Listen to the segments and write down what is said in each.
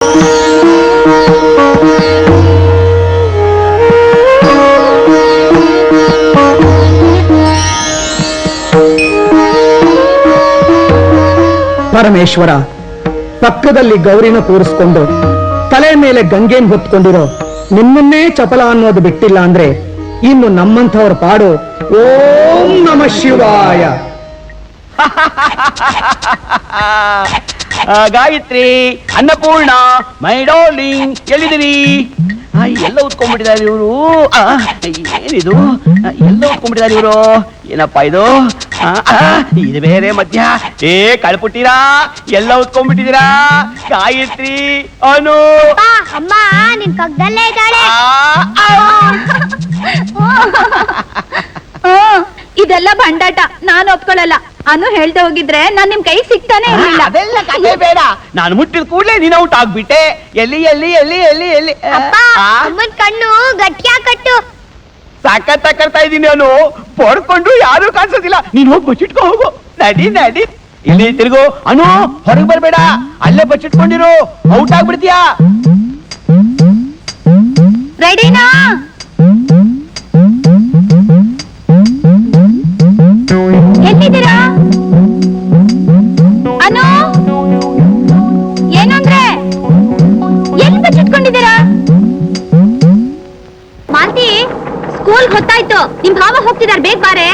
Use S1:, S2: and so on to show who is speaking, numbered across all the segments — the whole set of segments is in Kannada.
S1: ಪರಮೇಶ್ವರ ಪಕ್ಕದಲ್ಲಿ ಗೌರಿನ ಕೂರಿಸ್ಕೊಂಡು ತಲೆ ಮೇಲೆ ಗಂಗೆನ್ ಹೊತ್ಕೊಂಡಿರೋ ನಿಮ್ಮನ್ನೇ ಚಪಲ ಅನ್ನೋದು ಬಿಟ್ಟಿಲ್ಲ ಅಂದ್ರೆ ಇನ್ನು ನಮ್ಮಂಥವ್ರ ಪಾಡು ಓಂ ನಮಃ ಶಿವಾಯ.
S2: ಗಾಯತ್ರಿ, ಅನ್ನಪೂರ್ಣ, ಮೈ ಡಾರ್ಲಿಂಗ್, ಎಲ್ಲಿದ್ದೀರಿ? ಎಲ್ಲ ಉತ್ಕೊಂಡ್ಬಿಟ್ಟಿದ್ದಾರೆ ಇವರು. ಏನಿದು, ಎಲ್ಲ ಉತ್ಕೊಂಡ್ಬಿಟ್ಟಿದ್ದಾರೆ ಇವರು. ಏನಪ್ಪಾ ಇದು? ಇದು ಬೇರೆ ಮಧ್ಯ. ಕಳ್ಪುಟ್ಟಿರಾ, ಎಲ್ಲ ಉತ್ಕೊಂಡ್ಬಿಟ್ಟಿದ್ದೀರಾ? ಗಾಯತ್ರಿ, ಅನು,
S3: ಅಮ್ಮ ನಿನ್ ಪಕ್ಕದಲ್ಲೇ ಇದ್ದಾಳೆ. ಇದೆಲ್ಲ ಬಂಡಾಟ, ನಾನು ಒಪ್ಕೊಳ್ಳಲ್ಲ. ಅನು ಹೇಳ್ದೆ ಹೋಗಿದ್ರೆ ನಾನ್ ನಿಮ್ ಕೈ ಸಿಗ್ತಾನೆ ಇರ್ಲಿಲ್ಲ.
S2: ಅದೆಲ್ಲ ಕಥೆ ಬೇಡ. ನಾನು ಮುಟ್ಟಿದ ಕೂಡಲೇ ನೀನ್ ಔಟ್ ಆಗ್ಬಿಟ್ಟೆ. ಎಲ್ಲಿ ಎಲ್ಲಿ ಎಲ್ಲಿ ಎಲ್ಲಿ ಎಲ್ಲಿ?
S3: ಅಮ್ಮನ್ ಕಣ್ಣು ಗಟ್ಟಿಯಾಗಿ ಕಟ್ಟು.
S2: ಸಖತ್ ಕರ್ತಾ ಇದ್ದೀನಿ ನಾನು. ಪಡ್ಕೊಂಡು ಯಾರು ಕಾಣಿಸೋದಿಲ್ಲ. ನೀನ್ ಹೋಗಿ ಬಚ್ಚಿಟ್ಕೋ ಹೋಗು. ನಡಿ ನಡಿ. ಇಲ್ಲಿ ತಿರುಗು. ಅನು, ಹೊರಗೆ ಬರ್ಬೇಡ. ಅಲ್ಲೇ ಬಚ್ಚಿಟ್ಕೊಂಡಿರು. ಔಟ್ ಆಗ್ಬಿಡ್ತೀಯಾ?
S3: ರೆಡಿನಾ? ಎಲ್ಲಿದ್ದೀರಾ? ಅನು, ಏನಂದ್ರೆ ಎಲ್ಲಿ ಬಚ್ಚಿಟ್ಕೊಂಡಿದ್ದೀರಾ? ಮಾಲ್ತಿ, ಸ್ಕೂಲ್ ಗೊತ್ತಾಯ್ತು. ನಿಮ್ ಭಾವ ಹೋಗ್ತಿದಾರೆ, ಬೇಗ ಬಾರೆ.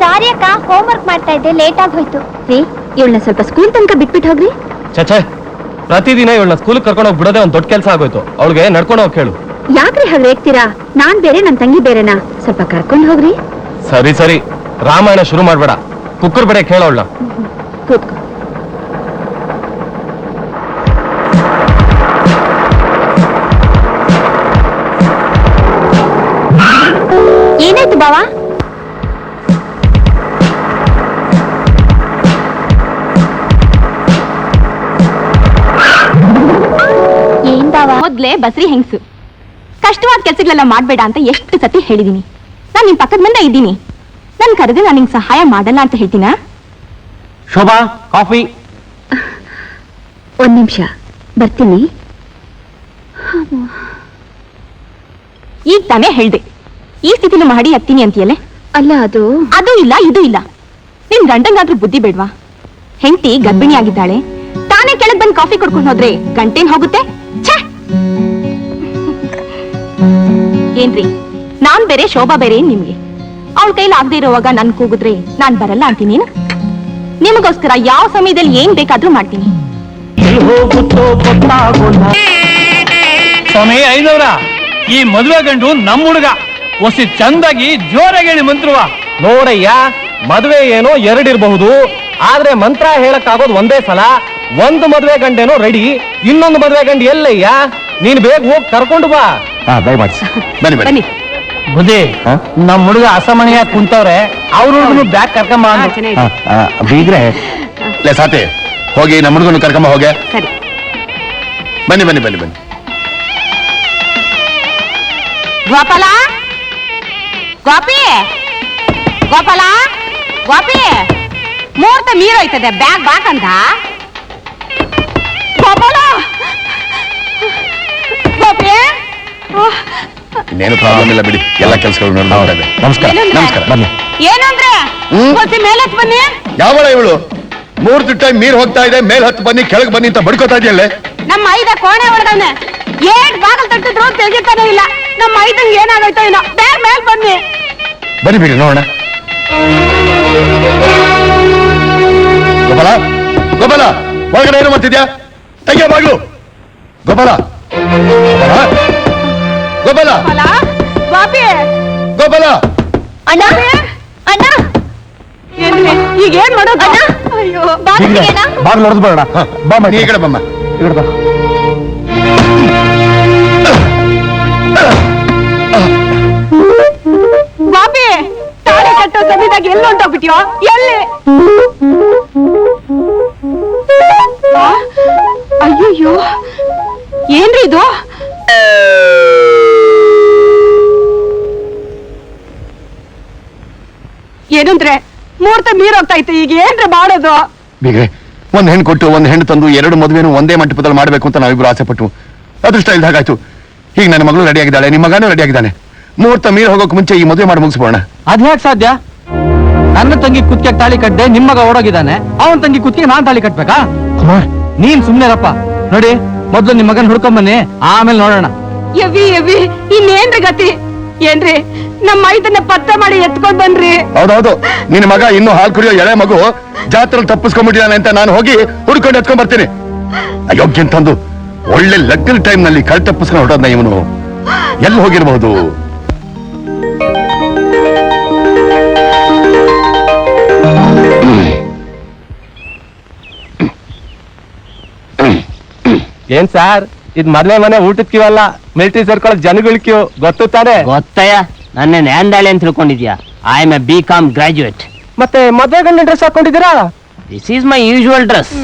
S3: ಸಾರಿ ಅಕ್ಕ, ಹೋಮ್ ವರ್ಕ್ ಮಾಡ್ತಾ ಇದ್ದೆ, ಲೇಟ್ ಆಗಿ ಹೋಯ್ತು. ರೀ, ಇವಳನ್ನ ಸ್ವಲ್ಪ ಸ್ಕೂಲ್ ತನಕ ಬಿಟ್ಬಿಟ್ಟು ಹೋಗ್ರಿ.
S4: ಚಚೆ, ಪ್ರತಿದಿನ ಇವಳನ್ನ ಸ್ಕೂಲ್ ಕರ್ಕೊಂಡು ಹೋಗಿ ಬಿಡೋದೇ ಒಂದು ದೊಡ್ಡ ಕೆಲಸ ಆಗೋಯ್ತು. ಅವಳಿಗೆ ನಡ್ಕೊಂಡು ಹೋಗಿ ಕೇಳು.
S3: ಯಾಕ್ರಿ ಹಾಗೆ ರೇಗ್ತೀರಾ? ನಾನ್ ಬೇರೆ, ನನ್ ತಂಗಿ ಬೇರೆನಾ? ಸ್ವಲ್ಪ ಕರ್ಕೊಂಡು ಹೋಗ್ರಿ.
S4: ಸರಿ ಸರಿ, ರಾಮಾಯಣ ಶುರು ಮಾಡ್ಬೇಡ. ಕುಕ್ಕರ್ ಬೇಡ, ಕೇಳೋಳ್ಳ.
S3: ಕೂತ್ಕೋ. ಏನಾಯ್ತು ಬಾವ? ಏನ್ ಬಾವ? ಮೊದ್ಲೇ ಬಸ್ರಿ ಹೆಂಗ್ಸು, ಕಷ್ಟವಾದ ಕೆಲ್ಸಗಳೆಲ್ಲ ಮಾಡ್ಬೇಡ ಅಂತ ಎಷ್ಟು ಸತಿ ಹೇಳಿದೀನಿ. ನಾನ್ ನಿಮ್ ಪಕ್ಕದ ಮುಂದೆ ಇದ್ದೀನಿ. ನನ್ ಕರೆದು ನಾನು ನಿಂಗೆ ಸಹಾಯ ಮಾಡಲ್ಲ ಅಂತ ಹೇಳ್ತೀನ?
S2: ಶೋಭಾ, ಕಾಫಿ.
S3: ಒಂದ್ ನಿಮಿಷ ಬರ್ತೀನಿ.
S5: ಈಗ ತಾನೇ ಹೇಳ್ದೆ, ಈ ಸ್ಥಿತಿಲಿ ಮಾಡಿ ಹತ್ತೀನಿ ಅಂತೀಯಲ್ಲೇ.
S3: ಅಲ್ಲ, ಅದು
S5: ಇಲ್ಲ, ಇದು ಇಲ್ಲ. ನಿನ್ ಗಂಡಂಗಾದ್ರೂ ಬುದ್ಧಿ ಬೇಡ್ವಾ? ಹೆಂಡತಿ ಗರ್ಭಿಣಿ ಆಗಿದ್ದಾಳೆ, ತಾನೇ ಕೆಳಗ್ ಬಂದ್ ಕಾಫಿ ಕೊಡ್ಕೊಂಡು ಹೋದ್ರೆ ಗಂಟೇನ್ ಹೋಗುತ್ತೆ? ಛೇ! ಏನ್ರಿ, ನಾನ್ ಬೇರೆ, ಶೋಭಾ ಬೇರೆ ನಿಮ್ಗೆ. ಅವಳ ಕೈಲಿ ಆಗದೆ ಇರೋವಾಗ ನನ್ ಕೂಗಿದ್ರೆ ನಾನ್ ಬರಲ್ಲ ಅಂತೀನಿ. ನಿಮಗೋಸ್ಕರ ಯಾವ ಸಮಯದಲ್ಲಿ ಏನ್ ಬೇಕಾದ್ರೂ ಮಾಡ್ತೀನಿ.
S4: ಸ್ವಾಮಿ ಐದವ್ರ, ಈ ಮದುವೆ ಗಂಡು ನಮ್ಮ ಹುಡುಗ. ಒಸಿ ಚಂದಾಗಿ ಜೋರಾಗಿ ಹೇಳಿ ಮಂತ್ರವ. ನೋಡಯ್ಯ, ಮದುವೆ ಏನೋ ಎರಡಿರಬಹುದು, ಆದ್ರೆ ಮಂತ್ರ ಹೇಳಕ್ಕಾಗೋದು ಒಂದೇ ಸಲ. ಒಂದು ಮದುವೆ ಗಂಡೇನೋ ರೆಡಿ, ಇನ್ನೊಂದು ಮದುವೆ ಗಂಡು ಎಲ್ಲಯ್ಯ? ನೀನ್ ಬೇಗ ಹೋಗಿ ಕರ್ಕೊಂಡು ಬಾ.
S6: ದಯಮಾಡಿ ಬನ್ನಿ ಬನ್ನಿ.
S2: ಬುದ್ಧಿ, ನಮ್ ಹುಡುಗ ಅಸಮಣೀಯ ಕುಂತವ್ರೆ, ಅವ್ರ ಬ್ಯಾಗ್ ಕರ್ಕೊಂಬ.
S6: ಬೀಗ್ರೆ ಲೇ ಸಾತಿ, ಹೋಗಿ ನಮ್ಮ ಹುಡುಗನ ಕರ್ಕೊಂಬ ಹೋಗೆ.
S5: ಸರಿ,
S6: ಬನ್ನಿ ಬನ್ನಿ ಬನ್ನಿ ಬನ್ನಿ.
S5: ಗೋಪಾಲ, ಗೋಪಿ, ಗೋಪಾಲ, ಗೋಪಿ, ಮುಹೂರ್ತ ಮೀರೋಯ್ತದೆ, ಬ್ಯಾಗ್ ಬಾಕಂತ. ಗೋಪಾಲ, ಗೋಪಿ,
S6: ಇನ್ನೇನು ಪ್ರಾಬ್ಲಮ್ ಇಲ್ಲ ಬಿಡಿ, ಎಲ್ಲ ಕೆಲಸಗಳು ನಡೆದ. ನಮಸ್ಕಾರ ನಮಸ್ಕಾರ. ಬನ್ನಿ.
S5: ಏನಂದ್ರೆ ಮೇಲೆ ಬನ್ನಿ.
S6: ಯಾವಳ ಇವಳು? ಮೂರ್ತಿ ಟೈಮ್ ನೀರ್ ಹೋಗ್ತಾ ಇದೆ, ಮೇಲ್ ಹತ್ತು ಬನ್ನಿ, ಕೆಳಗೆ ಬನ್ನಿ ಅಂತ ಬಡ್ಕೋತಾ ಇದೆಯಲ್ಲೇ.
S5: ನಮ್ಮ ಐದ ಕೋಣೆ ಹೊಡೆದವನೆ, ಏಟ್ ಬಾಗಲ್ ತಟ್ಟಿದ್ರು ತೆಗಿತಾನೆ ಇಲ್ಲ. ನಮ್ಮ ಐದಂಗೆ ಏನಾಗೋಯ್ತೋ ಇಲ್ಲ. ಬೇಗ ಮೇಲ್ ಬನ್ನಿ.
S6: ಬನ್ನಿ ಬಿಡಿ ನೋಡೋಣ. ಗೋಪಾಲ, ಗೋಪಾಲ, ಒಳಗಡೆ ಏನು ಮಾಡ್ತಿದ್ಯಾ? ತೆಗಿಯ ಬಾಗ್ಲು. ಗೋಪಾಲ, ಗೋಪಾಲ, ಗೋಪಾಲ,
S5: ಬಾಪಿ,
S6: ಗೋಪಾಲ.
S3: ಅಣ್ಣ, ಅಣ್ಣ,
S5: ಈಗ ಏನ್ ಮಾಡೋದು? ಅಯ್ಯೋ,
S6: ಬಾಗ್ಲು ಹೊಡೆದು ಬೇಡ. ಬಾ ನೀ ಈ ಕಡೆ ಬಮ್ಮ. ಈ ಕಡೆ ಬಾ.
S5: ಬಾಪಿ, ತಾಳಿ ಕಟ್ಟೋ ಸಮಯದಾಗ ಎಲ್ಲಿ ಹೊಂಟೋಗ್ಬಿಟ್ಯೋ? ಎಲ್ಲಿ? ಅಯ್ಯಯ್ಯೋ, ಏನ್ರಿ ಇದು? ಏನಂದ್ರೆ ಮುಹೂರ್ತ ಮೀರೋಗ್ತಾ ಇತ್ತು, ಈಗ ಏನ್ರಿ ಮಾಡೋದು?
S6: ಬೀಗ್ರೆ, ಒಂದ್ ಹೆಣ್ಣು ಕೊಟ್ಟು ಒಂದ್ ಹೆಣ್ಣು ತಂದು ಎರಡು ಮದುವೆನೂ ಒಂದೇ ಮಂಟಪದಲ್ಲಿ ಮಾಡ್ಬೇಕು ಅಂತ ನಾವಿಬ್ರು ಆಸೆ ಪಟ್ಟು ಅದೃಷ್ಟ ಇಲ್ದಾಗಾಯ್ತು. ಈಗ ನನ್ನ ಮಗಳು ರೆಡಿ ಆಗಿದ್ದಾಳೆ, ನಿಮ್ಮ ಮಗನೂ ರೆಡಿ ಆಗಿದ್ದಾನೆ. ಮುಹೂರ್ತ ಮೀರ್ ಹೋಗೋಕೆ ಮುಂಚೆ ಈ ಮದುವೆ ಮಾಡಿ ಮುಗಿಸ್ಬೋಣ.
S4: ಅದ್ಯಾಕ್ ಸಾಧ್ಯ? ನನ್ನ ತಂಗಿ ಕುತ್ತಿಗೆ ತಾಳಿ ಕಟ್ಟದೆ ನಿಮ್ಮ ಮಗ ಓಡೋಗಿದ್ದಾನೆ, ಅವನ ತಂಗಿ ಕುತ್ತಿಗೆ ನಾನ್ ತಾಳಿ ಕಟ್ಬೇಕಾ? ನೀನ್ ಸುಮ್ನೆರಪ್ಪ. ನೋಡಿ, ಮೊದ್ಲು ನಿಮ್ ಮಗನ್ ಹುಡ್ಕೊಂಬನ್ನಿ, ಆಮೇಲೆ ನೋಡೋಣ.
S5: ಯವಿ ಇನ್ನೇನ್ರಿ ಗತಿ? ಏನ್ರಿ ನಮ್ಮ ಇದನ್ನ ಪತ್ತ ಮಾಡಿ ಎತ್ಕೊಂಡ್ ಬನ್ರಿ.
S6: ಹೌದೌದು, ನಿನ್ನ ಮಗ ಇನ್ನು ಹಾಲು ಕುಡಿಯೋ ಎಳೆ ಮಗು ಜಾತ್ರೆ ತಪ್ಪಿಸ್ಕೊಂಡ್ಬಿಟ್ಟಿದ್ದಾನೆ ಅಂತ ನಾನು ಹೋಗಿ ಹುಡ್ಕೊಂಡು ಎತ್ಕೊಂಡ್ ಬರ್ತೀನಿ. ಅಯೋಗ್ಯ ಅಂತಂದು ಒಳ್ಳೆ ಲಗ್ನ ಟೈಮ್ ನಲ್ಲಿ ಕಳ್ ತಪ್ಪಿಸ್ಕೊಂಡು ಹೊರಟೋದ್ನ ಇವನು. ಎಲ್ಲಿ ಹೋಗಿರ್ಬಹುದು?
S4: ಏನ್ ಸಾರ್, ಇದ್ ಮೊದಲೇ ಮನೆ ಊಟಕ್ಕಿವಲ್ಲ, ಮಿಲಿಟರಿ ಸೇರ್ಕೊಳ್ಳೋ ಜನಗಳಿಕ್ಕಿವು, ಗೊತ್ತು ತಾನೆ?
S7: ಗೊತ್ತಯ್ಯ, ನನ್ನ ನ್ಯಾಂದಾಳೆ ಅಂತ ತಿಳ್ಕೊಂಡಿದ್ಯಾ? I am a BCom graduate.
S4: ಮತ್ತೆ ಮದ್ವೆ ಗಂಡ ಡ್ರೆಸ್ ಹಾಕೊಂಡಿದ್ದೀರಾ?
S7: This is my usual dress.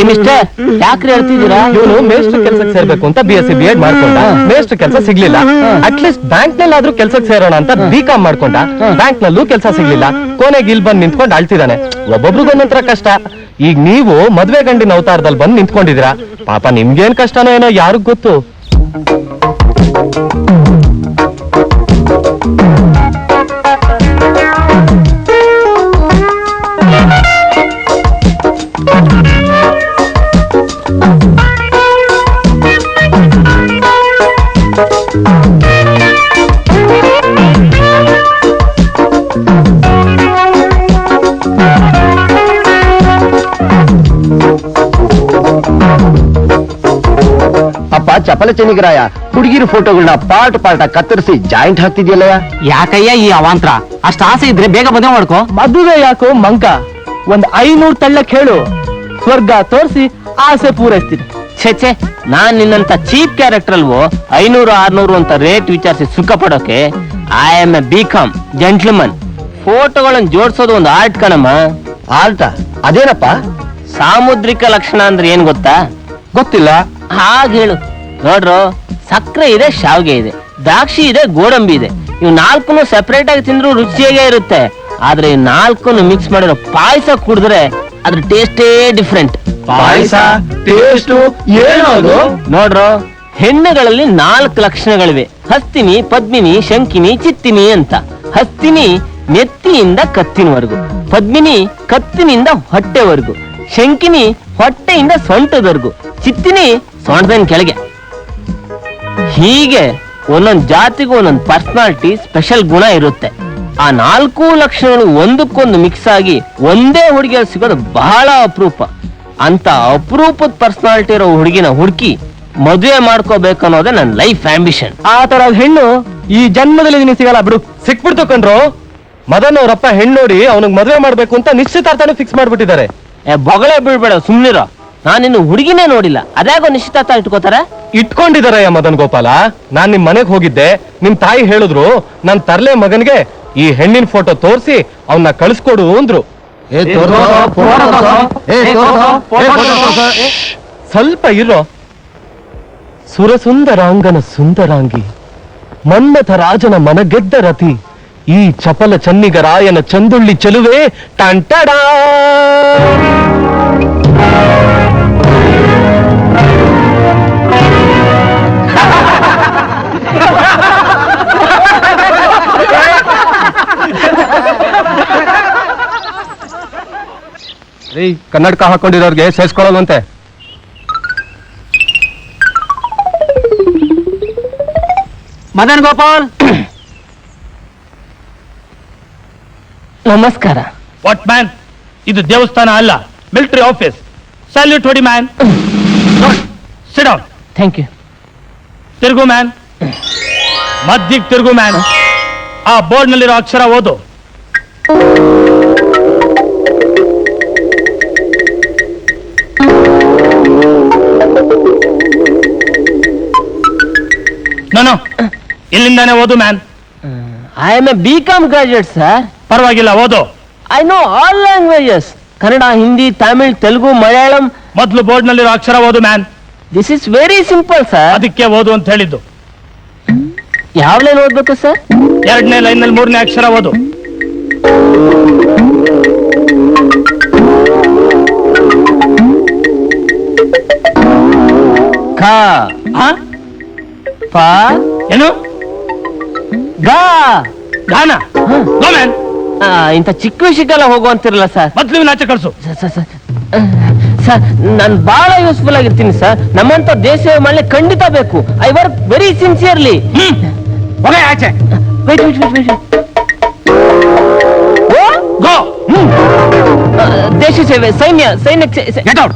S7: Mister, ಯಾಕ್ರಿ ಹೇಳ್ತಿದ್ದೀರಾ?
S4: ಇವನು ಮೇಷ್ಟ್ರ ಕೆಲ್ಸಕ್ಕೆ ಸೇರ್ಬೇಕು ಅಂತ BSc B.Ed ಮಾಡ್ಕೊಂಡ, ಮೇಷ್ಟ್ರ ಕೆಲಸ ಸಿಗ್ಲಿಲ್ಲ. ಅಟ್ಲೀಸ್ಟ್ ಬ್ಯಾಂಕ್ ನಲ್ಲಿ ಆದ್ರೂ ಕೆಲ್ಸಕ್ಕೆ ಸೇರೋಣ ಅಂತ BCom ಮಾಡ್ಕೊಂಡ, ಬ್ಯಾಂಕ್ ನಲ್ಲೂ ಕೆಲಸ ಸಿಗ್ಲಿಲ್ಲ. ಕೊನೆಗೆ ಇಲ್ಲಿ ಬಂದು ನಿಂತ್ಕೊಂಡು ಅಳ್ತಿದ್ದಾನೆ. ಒಬ್ಬೊಬ್ರಿಗೊಂದೊಂಥರ ಕಷ್ಟ. ಈಗ ನೀವು ಮದ್ವೆ ಗಂಡಿನ ಅವತಾರದಲ್ಲಿ ಬಂದು ನಿಂತ್ಕೊಂಡಿದ್ದೀರಾ. ಪಾಪ ನಿಮ್ಗೇನ್ ಕಷ್ಟನೋ ಏನೋ ಯಾರಿಗ್ ಗೊತ್ತು.
S2: ಅಪ್ಪ ಚಪಲ ಚೆನ್ನಿಗರಾಯ, ಹುಡುಗಿರ ಫೋಟೋಗಳನ್ನ ಪಾರ್ಟ್ ಕತ್ತರಿಸಿ ಜಾಯಿಂಟ್ ಹಾಕ್ತಿದ್ಯಲ್ಲ.
S7: ಯಾಕಯ್ಯ ಈ ಅವಾಂತರ? ಅಷ್ಟ ಆಸೆ ಇದ್ರೆ ಬೇಗ ಮದುವೆ ಮಾಡ್ಕೋ.
S4: ಮದುವೆ ಯಾಕೋ ಮಂಕ, ಒಂದ್ 500 ತಳ್ಳಕ್ ಹೇಳು, ಸ್ವರ್ಗ ತೋರಿಸಿ ಆಸೆ ಪೂರೈಸ್ತೀನಿ.
S7: ಛೆ, ನಾನ್ ನಿನ್ನಂತ ಚೀಪ್ ಕ್ಯಾರೆಕ್ಟರ್ ಅಲ್ವೋ 500-600 ಅಂತ ರೇಟ್ ವಿಚಾರಿಸಿ ಸುಖ ಪಡೋಕೆ. I am a BCom gentleman. ಫೋಟೋಗಳನ್ನ ಜೋಡಿಸೋದು ಒಂದು ಆರ್ಟ್ ಕಣಮ್ಮ.
S2: ಆಲ್ಟ ಅದೇನಪ್ಪ?
S7: ಸಾಮುದ್ರಿಕ ಲಕ್ಷಣ ಅಂದ್ರೆ ಏನ್ ಗೊತ್ತಾ?
S4: ಗೊತ್ತಿಲ್ಲ.
S7: ಹಾಗೆ ಹೇಳು. ನೋಡ್ರು, ಸಕ್ಕರೆ ಇದೆ, ಶಾವ್ಗೆ ಇದೆ, ದ್ರಾಕ್ಷಿ ಇದೆ, ಗೋಡಂಬಿ ಇದೆ. ಇವ್ 4 ಸೆಪರೇಟ್ ಆಗಿ ತಿಂದ್ರು ರುಚಿಯಾಗೇ ಇರುತ್ತೆ. ಆದ್ರೆ ಈ 4 ಮಿಕ್ಸ್ ಮಾಡಿರೋ ಪಾಯಸ ಕುಡಿದ್ರೆ ಅದ್ರ ಟೇಸ್ಟೇ ಡಿಫ್ರೆಂಟ್.
S2: ಪಾಯಸ ಟೇಸ್ಟ್ ಏನದು?
S7: ನೋಡ್ರು, ಹೆಣ್ಣುಗಳಲ್ಲಿ 4 ಲಕ್ಷಣಗಳಿವೆ. ಹಸ್ತಿನಿ, ಪದ್ಮಿನಿ, ಶಂಕಿನಿ, ಚಿತ್ತಿನಿ ಅಂತ. ಹಸ್ತಿನಿ ನೆತ್ತಿಯಿಂದ ಕತ್ತಿನವರೆಗೂ, ಪದ್ಮಿನಿ ಕತ್ತಿನಿಂದ ಹೊಟ್ಟೆವರೆಗೂ, ಶಂಕಿನಿ ಹೊಟ್ಟೆಯಿಂದ ಸೊಂಟದವರೆಗೂ, ಚಿತ್ತಿನಿ ಸೊಂಟದ ಕೆಳಗೆ. ಹೀಗೆ ಒಂದೊಂದು ಜಾತಿಗೂ ಒಂದೊಂದು ಪರ್ಸನಾಲಿಟಿ, ಸ್ಪೆಷಲ್ ಗುಣ ಇರುತ್ತೆ. ಆ 4 ಲಕ್ಷಣಗಳು ಒಂದಕ್ಕೊಂದು ಮಿಕ್ಸ್ ಆಗಿ ಒಂದೇ ಹುಡುಗಿಯಲ್ಲಿ ಸಿಗೋದು ಬಹಳ ಅಪರೂಪ. ಅಂತ ಅಪರೂಪದ ಪರ್ಸನಾಲಿಟಿ ಇರೋ ಹುಡುಗಿನ ಹುಡುಕಿ ಮದುವೆ ಮಾಡ್ಕೋಬೇಕು ಅನ್ನೋದೇ ನನ್ನ ಲೈಫ್ ಆಂಬಿಷನ್.
S4: ಆ ತರ ಹೆಣ್ಣು ಈ ಜನ್ಮದಲ್ಲಿ ನಿನಗೆ ಸಿಗಲ್ಲ ಬಿಡು. ಸಿಕ್ಬಿಡ್ತು ಕಣ್ರು. ಮದನ್ ಅವರಪ್ಪ ಹೆಣ್ಣು ನೋಡಿ ಅವನಿಗೆ ಮದುವೆ ಮಾಡ್ಬೇಕು ಅಂತ ನಿಶ್ಚಿತಾರ್ಥನೇ ಫಿಕ್ಸ್ ಮಾಡ್ಬಿಟ್ಟಿದ್ದಾರೆ.
S7: ಬೊಗಳೆ ಬೀಳ್ಬೇಡ, ಸುಮ್ನಿರೋ. ನಾನಿನ್ನು ಹುಡುಗಿನೇ ನೋಡಿಲ್ಲ, ಅದ್ಯಾಗೋ ನಿಶ್ಚಿತಾರ್ಥ ಇಟ್ಕೋತಾರ?
S4: ಇಟ್ಕೊಂಡಿದಾರಯ್ಯ ಮದನ್ ಗೋಪಾಲ. ನಾನ್ ನಿಮ್ ಮನೆಗ್ ಹೋಗಿದ್ದೆ, ನಿಮ್ ತಾಯಿ ಹೇಳಿದ್ರು ನಾನ್ ತರ್ಲೆ ಮಗನ್ಗೆ ಈ ಹೆಣ್ಣಿನ ಫೋಟೋ ತೋರಿಸಿ ಅವನ್ನ ಕಳಿಸ್ಕೊಡು ಅಂದ್ರು. ಸ್ವಲ್ಪ ಇರೋ. ಸುರಸುಂದರಾಂಗನ ಸುಂದರಾಂಗಿ, ಮನ್ಮಥ ರಾಜನ ಮನಗೆದ್ದ ರತಿ, ಈ ಚಪಲ ಚನ್ನಿಗರಾಯನ ಚಂದುಳ್ಳಿ ಚೆಲುವೆ ಟಂಟಡಾ. ರೀ, ಕನ್ನಡಕ ಹಾಕೊಂಡಿರೋರ್ಗೆ ಸೇರ್ಸ್ಕೊಳ್ಳೋದಂತೆ.
S7: ಮದನ್ ಗೋಪಾಲ್, ನಮಸ್ಕಾರ.
S4: ವಾಟ್ ಮ್ಯಾನ್, ಇದು ದೇವಸ್ಥಾನ ಅಲ್ಲ, ಮಿಲಿಟರಿ ಆಫೀಸ್. ಸ್ಯಾಲ್ಯೂಟ್ ಹೊಡಿ man. Sit down.
S7: Thank you.
S4: ತಿರುಗು ಮ್ಯಾನ್, ಮಧ್ಯಕ್ಕೆ ತಿರುಗು ಮ್ಯಾನ್. ಆ ಬೋರ್ಡ್ ನಲ್ಲಿರೋ ಅಕ್ಷರ ಓದು. ನಾನು ಇಲ್ಲಿಂದಾನೆ ಓದು man.
S7: I am a BCom graduate sir.
S4: ಪರವಾಗಿಲ್ಲ, ಓದು.
S7: I know all languages, Kannada, Hindi, Tamil, Telugu, Malayalam.
S4: ಮೊದಲು ಬೋರ್ಡ್ ನಲ್ಲಿರೋ ಅಕ್ಷರ ಓದು man.
S7: This is very simple sir.
S4: ಅದಕ್ಕೆ ಓದು ಅಂತ ಹೇಳಿದ್ದು.
S7: ಯಾವ ಲೈನ್ ಓದ್ಬೇಕು ಸರ್?
S4: 2ನೇ ಲೈನ್ ನಲ್ಲಿ 3ನೇ ಅಕ್ಷರ ಓದು.
S7: ಘ
S4: ಹಾ
S7: ಪ
S4: ಏನು
S7: ಗ
S4: ಗಾನ ಗೋ ಮ್ಯಾನ್
S7: ಇಂಥ ಚಿಕ್ಕ ವಿಷಯಕ್ಕೆಲ್ಲ ಹೋಗುವಂತಿರಲ್ಲ ಸರ್.
S4: ಮೊದ್ಲು ಇವ್ನ ಆಚೆ ಕಳ್ಸು.
S7: ಸರ್ ನಾನು ಬಹಳ ಯೂಸ್ಫುಲ್ ಆಗಿರ್ತೀನಿ ಸರ್. ನಮ್ಮಂತ ದೇಶ ಸೇವೆ ಮಾಡ್ಲಿಕ್ಕೆ ಖಂಡಿತ ಬೇಕು. I work very sincerely.
S4: ಹೋಗ ಆಚೆ.
S7: wait.
S4: ಗೋ.
S7: ದೇಶ ಸೇವೆ ಸೈನ್ಯಕ್ಕೆ
S4: ಗೆಟ್ ಔಟ್.